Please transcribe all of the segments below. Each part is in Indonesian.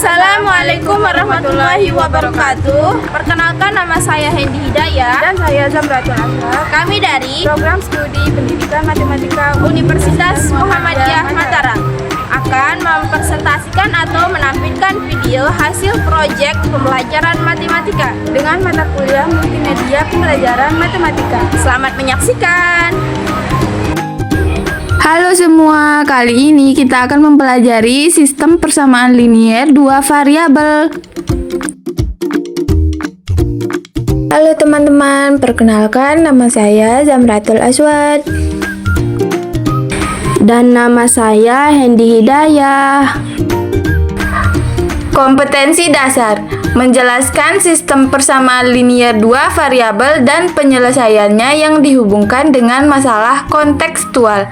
Assalamualaikum warahmatullahi wabarakatuh. Perkenalkan, nama saya Hendy Hidayah Dan saya Zamratul Aswad, Kami dari program studi pendidikan matematika Universitas Muhammadiyah Mataram akan mempresentasikan atau menampilkan video hasil proyek pembelajaran matematika dengan mata kuliah multimedia pembelajaran matematika. Selamat menyaksikan. Halo semua, kali ini kita akan mempelajari sistem persamaan linier dua variabel. Halo teman-teman, perkenalkan nama saya Zamratul Aswad. Dan nama saya Hendy Hidayah. Kompetensi dasar: menjelaskan sistem persamaan linier dua variabel dan penyelesaiannya yang dihubungkan dengan masalah kontekstual.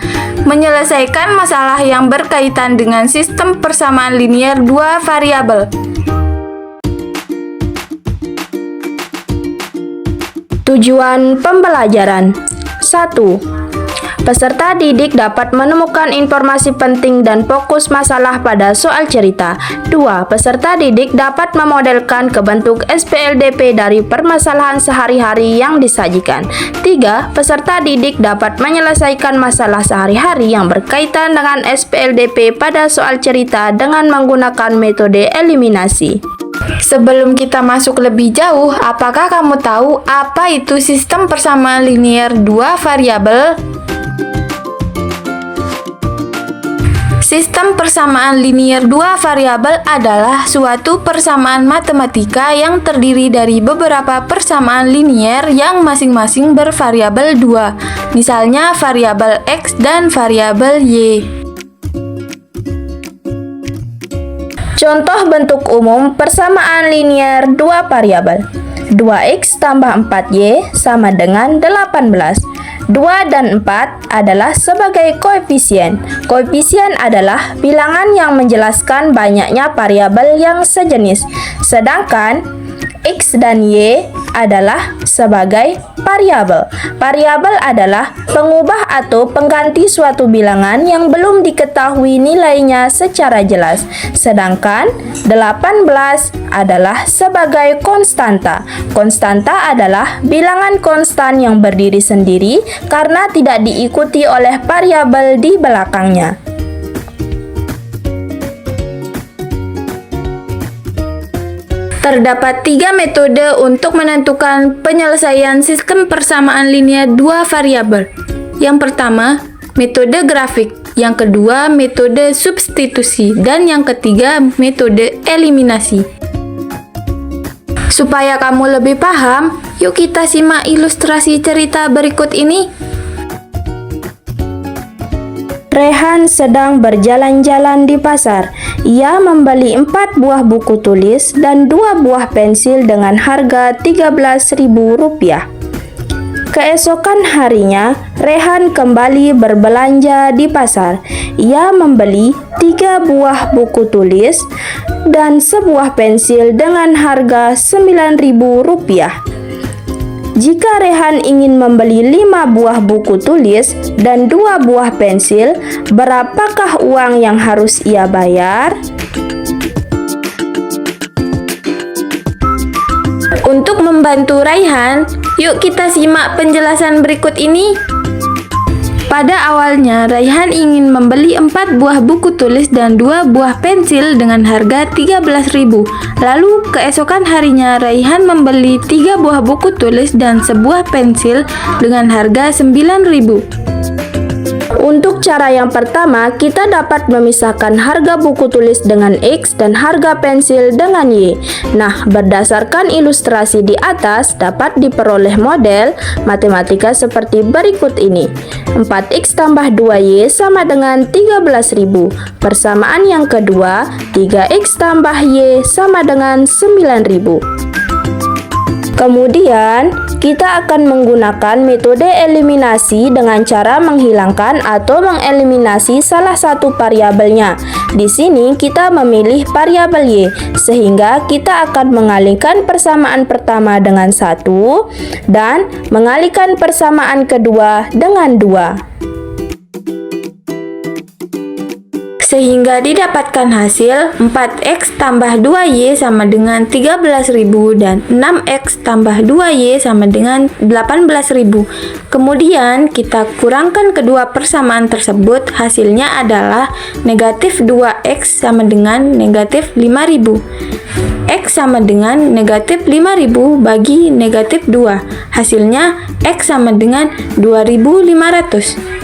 Menyelesaikan masalah yang berkaitan dengan sistem persamaan linier dua variabel. Tujuan pembelajaran: 1. Peserta didik dapat menemukan informasi penting dan fokus masalah pada soal cerita. 2. Peserta didik dapat memodelkan ke bentuk SPLDP dari permasalahan sehari-hari yang disajikan. 3. Peserta didik dapat menyelesaikan masalah sehari-hari yang berkaitan dengan SPLDP pada soal cerita dengan menggunakan metode eliminasi. Sebelum kita masuk lebih jauh, apakah kamu tahu apa itu sistem persamaan linier dua variabel? Sistem persamaan linier dua variabel adalah suatu persamaan matematika yang terdiri dari beberapa persamaan linier yang masing-masing bervariabel 2, misalnya variabel X dan variabel Y. Contoh bentuk umum persamaan linier dua variabel. 2x tambah 4y sama dengan 18. 2 dan 4 adalah sebagai koefisien. Koefisien adalah bilangan yang menjelaskan banyaknya variabel yang sejenis. Sedangkan X dan Y adalah sebagai variabel. Variabel adalah pengubah atau pengganti suatu bilangan yang belum diketahui nilainya secara jelas. Sedangkan 18 adalah sebagai konstanta. Konstanta adalah bilangan konstan yang berdiri sendiri karena tidak diikuti oleh variabel di belakangnya. Terdapat 3 metode untuk menentukan penyelesaian sistem persamaan linier dua variabel. Yang pertama, metode grafik. Yang kedua, metode substitusi. Dan yang ketiga, metode eliminasi. Supaya kamu lebih paham, yuk kita simak ilustrasi cerita berikut ini. Rehan sedang berjalan-jalan di pasar. Ia membeli 4 buah buku tulis dan 2 buah pensil dengan harga Rp13.000. Keesokan harinya, Rehan kembali berbelanja di pasar. Ia membeli 3 buah buku tulis dan sebuah pensil dengan harga Rp9.000. Jika Rehan ingin membeli 5 buah buku tulis dan 2 buah pensil, berapakah uang yang harus ia bayar? Untuk membantu Raihan, yuk kita simak penjelasan berikut ini. Pada awalnya, Raihan ingin membeli 4 buah buku tulis dan 2 buah pensil dengan harga Rp13.000. Lalu, keesokan harinya, Raihan membeli 3 buah buku tulis dan sebuah pensil dengan harga Rp9.000. Untuk cara yang pertama, kita dapat memisahkan harga buku tulis dengan X dan harga pensil dengan Y. Nah, berdasarkan ilustrasi di atas, dapat diperoleh model matematika seperti berikut ini. 4X tambah 2Y sama dengan Rp13.000. Persamaan yang kedua, 3X tambah Y sama dengan Rp9.000. Kemudian, kita akan menggunakan metode eliminasi dengan cara menghilangkan atau mengeliminasi salah satu variabelnya. Di sini kita memilih variabel Y, sehingga kita akan mengalihkan persamaan pertama dengan 1 dan mengalihkan persamaan kedua dengan 2. Sehingga didapatkan hasil 4X tambah 2Y sama dengan 13.000 dan 6X tambah 2Y sama dengan 18.000. Kemudian kita kurangkan kedua persamaan tersebut, hasilnya adalah negatif 2X sama dengan negatif 5.000. X sama dengan negatif 5.000 bagi negatif 2. Hasilnya X sama dengan 2.500.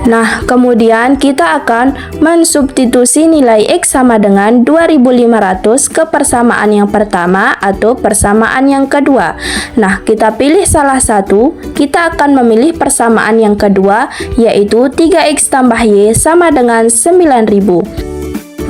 Nah, kemudian kita akan mensubstitusi nilai X sama dengan 2.500 ke persamaan yang pertama atau persamaan yang kedua. Nah, kita pilih salah satu, kita akan memilih persamaan yang kedua, yaitu 3X tambah Y sama dengan 9.000.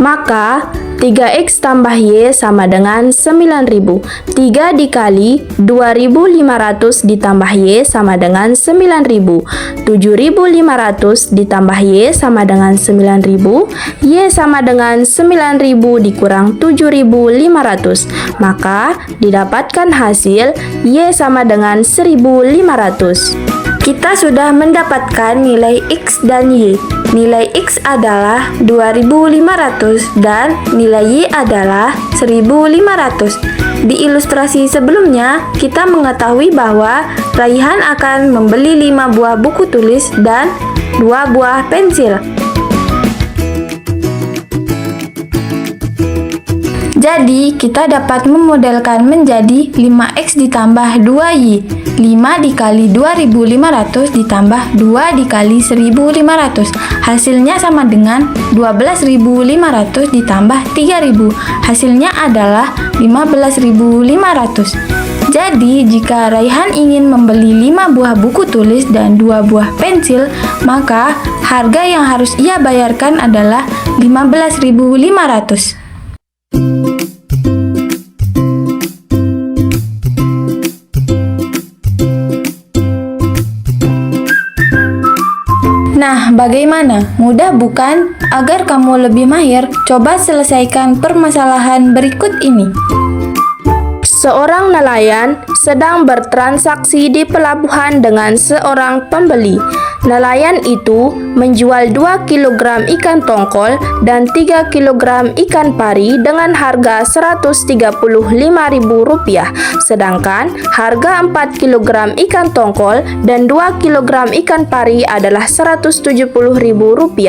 Maka 3X tambah Y sama dengan 9.000. 3 dikali 2.500 ditambah Y sama dengan 9.000. 7.500 ditambah Y sama dengan 9.000. Y sama dengan 9.000 dikurang 7.500. Maka didapatkan hasil Y sama dengan 1.500. Kita sudah mendapatkan nilai X dan Y. Nilai X adalah 2.500 dan nilai Y adalah 1.500. Di ilustrasi sebelumnya, kita mengetahui bahwa Raihan akan membeli 5 buah buku tulis dan 2 buah pensil. Jadi, kita dapat memodelkan menjadi 5X ditambah 2Y. 5 dikali 2.500 ditambah 2 dikali 1.500. Hasilnya sama dengan 12.500 ditambah 3.000. Hasilnya adalah 15.500. Jadi, jika Raihan ingin membeli 5 buah buku tulis dan 2 buah pensil, maka harga yang harus ia bayarkan adalah 15.500. Nah, bagaimana? Mudah bukan? Agar kamu lebih mahir, coba selesaikan permasalahan berikut ini. Seorang nelayan sedang bertransaksi di pelabuhan dengan seorang pembeli. Nelayan itu menjual 2 kg ikan tongkol dan 3 kg ikan pari dengan harga Rp135.000, sedangkan harga 4 kg ikan tongkol dan 2 kg ikan pari adalah Rp170.000.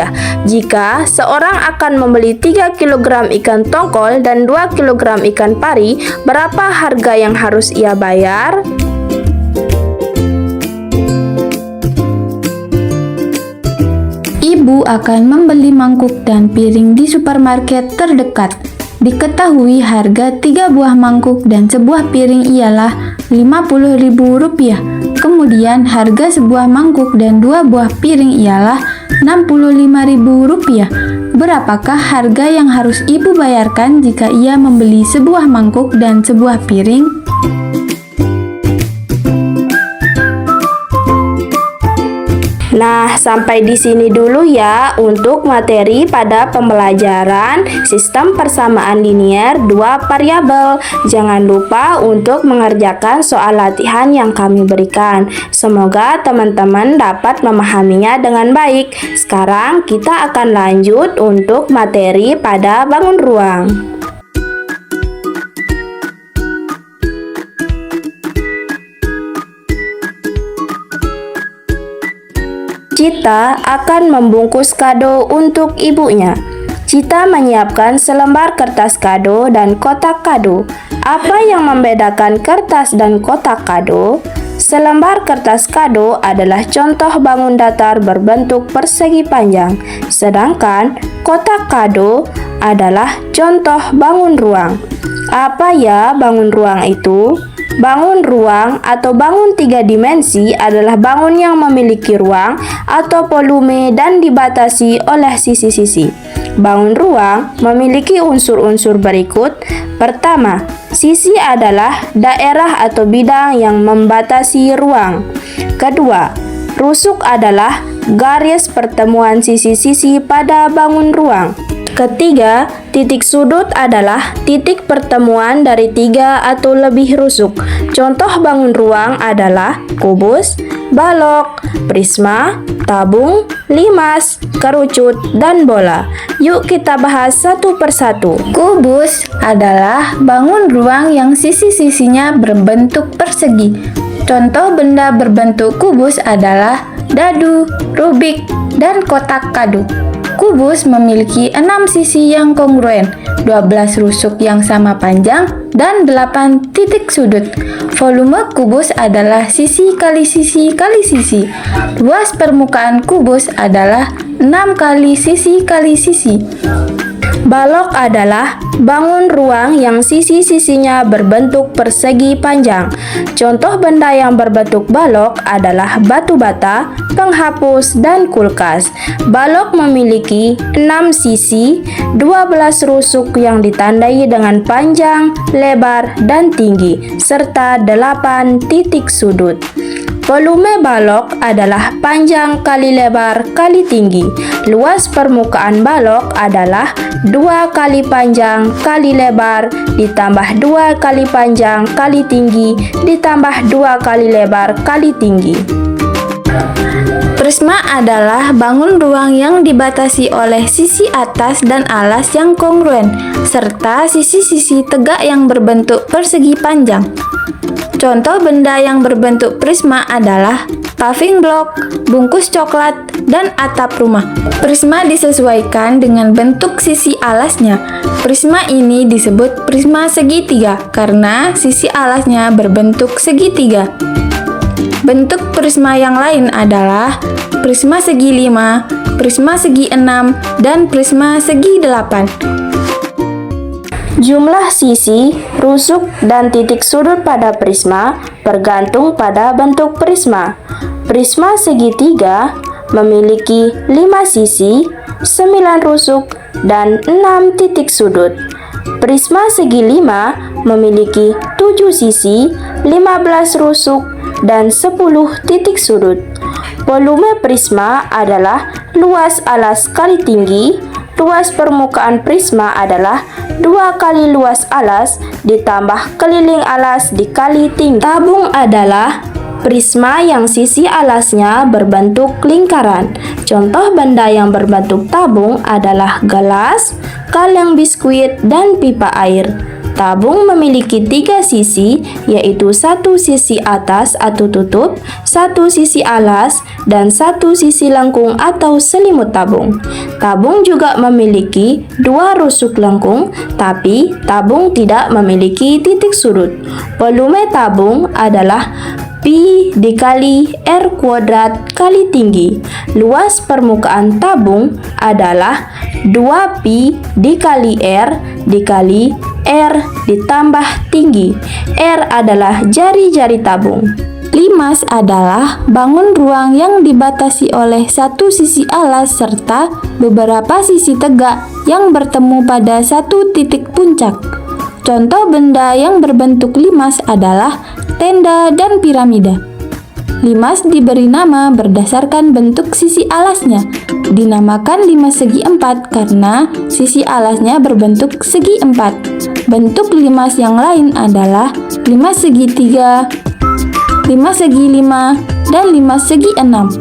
Jika seorang akan membeli 3 kg ikan tongkol dan 2 kg ikan pari, berapa harga yang harus ia bayar? Ibu akan membeli mangkuk dan piring di supermarket terdekat. Diketahui harga 3 buah mangkuk dan sebuah piring ialah Rp50.000. Kemudian harga sebuah mangkuk dan 2 buah piring ialah Rp65.000. Berapakah harga yang harus ibu bayarkan jika ia membeli sebuah mangkuk dan sebuah piring? Nah, sampai di sini dulu ya untuk materi pada pembelajaran sistem persamaan linier 2 variabel. Jangan lupa untuk mengerjakan soal latihan yang kami berikan. Semoga teman-teman dapat memahaminya dengan baik. Sekarang kita akan lanjut untuk materi pada bangun ruang. Cita akan membungkus kado untuk ibunya. Cita menyiapkan selembar kertas kado dan kotak kado. Apa yang membedakan kertas dan kotak kado? Selembar kertas kado adalah contoh bangun datar berbentuk persegi panjang, sedangkan kotak kado adalah contoh bangun ruang. Apa ya bangun ruang itu? Bangun ruang atau bangun 3 dimensi adalah bangun yang memiliki ruang atau volume dan dibatasi oleh sisi-sisi. Bangun ruang memiliki unsur-unsur berikut. Pertama, sisi adalah daerah atau bidang yang membatasi ruang. Kedua, rusuk adalah garis pertemuan sisi-sisi pada bangun ruang. Ketiga, titik sudut adalah titik pertemuan dari 3 atau lebih rusuk. Contoh bangun ruang adalah kubus, balok, prisma, tabung, limas, kerucut, dan bola. Yuk kita bahas satu persatu. Kubus adalah bangun ruang yang sisi-sisinya berbentuk persegi. Contoh benda berbentuk kubus adalah dadu, rubik, dan kotak kadu. Kubus memiliki 6 sisi yang kongruen, 12 rusuk yang sama panjang, dan 8 titik sudut. Volume kubus adalah sisi kali sisi kali sisi. Luas permukaan kubus adalah 6 kali sisi kali sisi. Balok adalah bangun ruang yang sisi-sisinya berbentuk persegi panjang. Contoh benda yang berbentuk balok adalah batu bata, penghapus, dan kulkas. Balok memiliki 6 sisi, 12 rusuk yang ditandai dengan panjang, lebar, dan tinggi, serta 8 titik sudut. Volume balok adalah panjang kali lebar kali tinggi. Luas permukaan balok adalah 2 kali panjang kali lebar ditambah 2 kali panjang kali tinggi ditambah 2 kali lebar kali tinggi. Prisma adalah bangun ruang yang dibatasi oleh sisi atas dan alas yang kongruen, serta sisi-sisi tegak yang berbentuk persegi panjang. Contoh benda yang berbentuk prisma adalah paving block, bungkus coklat, dan atap rumah. Prisma disesuaikan dengan bentuk sisi alasnya. Prisma ini disebut prisma segitiga karena sisi alasnya berbentuk segitiga. Bentuk prisma yang lain adalah prisma segi 5, prisma segi 6, dan prisma segi 8. Jumlah sisi, rusuk, dan titik sudut pada prisma bergantung pada bentuk prisma. Prisma segitiga memiliki 5 sisi, 9 rusuk, dan 6 titik sudut. Prisma segi 5 memiliki 7 sisi, 15 rusuk, dan 10 titik sudut. Volume prisma adalah luas alas kali tinggi. Luas permukaan prisma adalah 2 kali luas alas ditambah keliling alas dikali tinggi. Tabung adalah prisma yang sisi alasnya berbentuk lingkaran. Contoh benda yang berbentuk tabung adalah gelas, kaleng biskuit, dan pipa air. Tabung memiliki 3 sisi, yaitu 1 sisi atas atau tutup, 1 sisi alas, dan 1 sisi lengkung atau selimut tabung. Tabung juga memiliki 2 rusuk lengkung, tapi tabung tidak memiliki titik sudut. Volume tabung adalah Pi dikali R kuadrat kali tinggi. Luas permukaan tabung adalah 2Pi dikali R dikali R ditambah tinggi. R adalah jari-jari tabung. Limas adalah bangun ruang yang dibatasi oleh satu sisi alas serta beberapa sisi tegak yang bertemu pada satu titik puncak. Contoh benda yang berbentuk limas adalah tenda dan piramida. Limas diberi nama berdasarkan bentuk sisi alasnya. Dinamakan limas segi 4 karena sisi alasnya berbentuk segi 4. Bentuk limas yang lain adalah limas segi 3, limas segi 5, dan limas segi 6.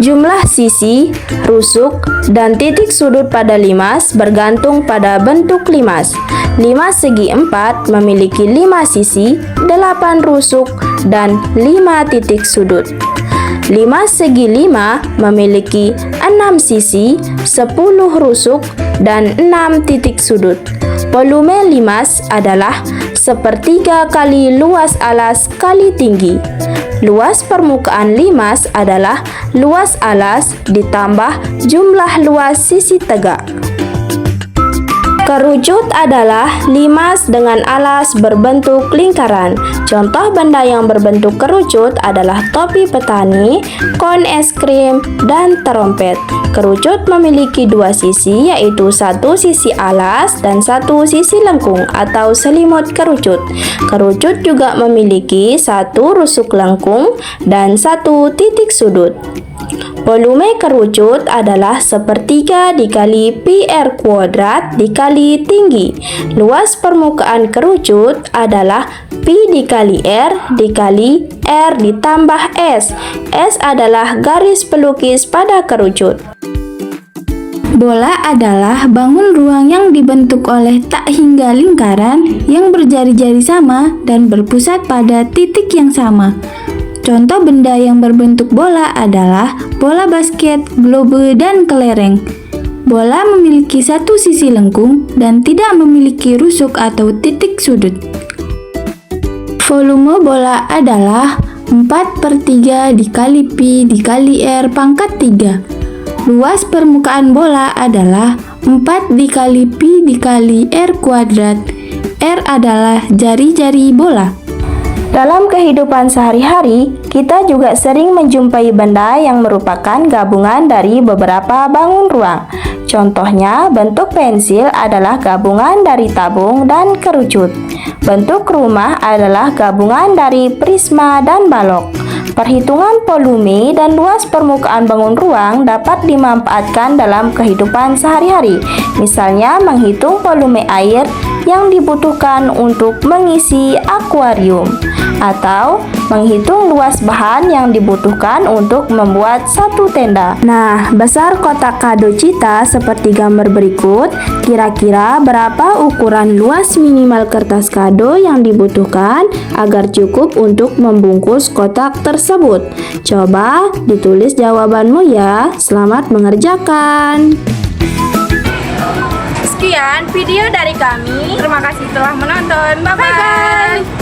Jumlah sisi, rusuk, dan titik sudut pada limas bergantung pada bentuk limas. Limas segi 4 memiliki 5 sisi, 8 rusuk, dan 5 titik sudut. Limas segi 5 memiliki 6 sisi, 10 rusuk, dan 6 titik sudut. Volume limas adalah sepertiga kali luas alas kali tinggi. Luas permukaan limas adalah luas alas ditambah jumlah luas sisi tegak. Kerucut adalah limas dengan alas berbentuk lingkaran. Contoh benda yang berbentuk kerucut adalah topi petani, kon es krim, dan terompet. Kerucut memiliki 2 sisi, yaitu 1 sisi alas dan 1 sisi lengkung atau selimut kerucut. Kerucut juga memiliki 1 rusuk lengkung dan 1 titik sudut. Volume kerucut adalah sepertiga dikali pi R kuadrat dikali tinggi. Luas permukaan kerucut adalah pi dikali R dikali R ditambah S. S adalah garis pelukis pada kerucut. Bola adalah bangun ruang yang dibentuk oleh tak hingga lingkaran yang berjari-jari sama dan berpusat pada titik yang sama. Contoh benda yang berbentuk bola adalah bola basket, globe, dan kelereng. Bola memiliki satu sisi lengkung dan tidak memiliki rusuk atau titik sudut. Volume bola adalah 4/3 dikali pi dikali R pangkat 3. Luas permukaan bola adalah 4 dikali pi dikali R kuadrat. R adalah jari-jari bola. Dalam kehidupan sehari-hari, kita juga sering menjumpai benda yang merupakan gabungan dari beberapa bangun ruang. Contohnya, bentuk pensil adalah gabungan dari tabung dan kerucut. Bentuk rumah adalah gabungan dari prisma dan balok. Perhitungan volume dan luas permukaan bangun ruang dapat dimanfaatkan dalam kehidupan sehari-hari. Misalnya, menghitung volume air yang dibutuhkan untuk mengisi akuarium, atau menghitung luas bahan yang dibutuhkan untuk membuat satu tenda. Nah, besar kotak kado Cita seperti gambar berikut. Kira-kira berapa ukuran luas minimal kertas kado yang dibutuhkan agar cukup untuk membungkus kotak tersebut? Coba ditulis jawabanmu ya. Selamat mengerjakan. Sekian video dari kami. Terima kasih telah menonton. Bye-bye.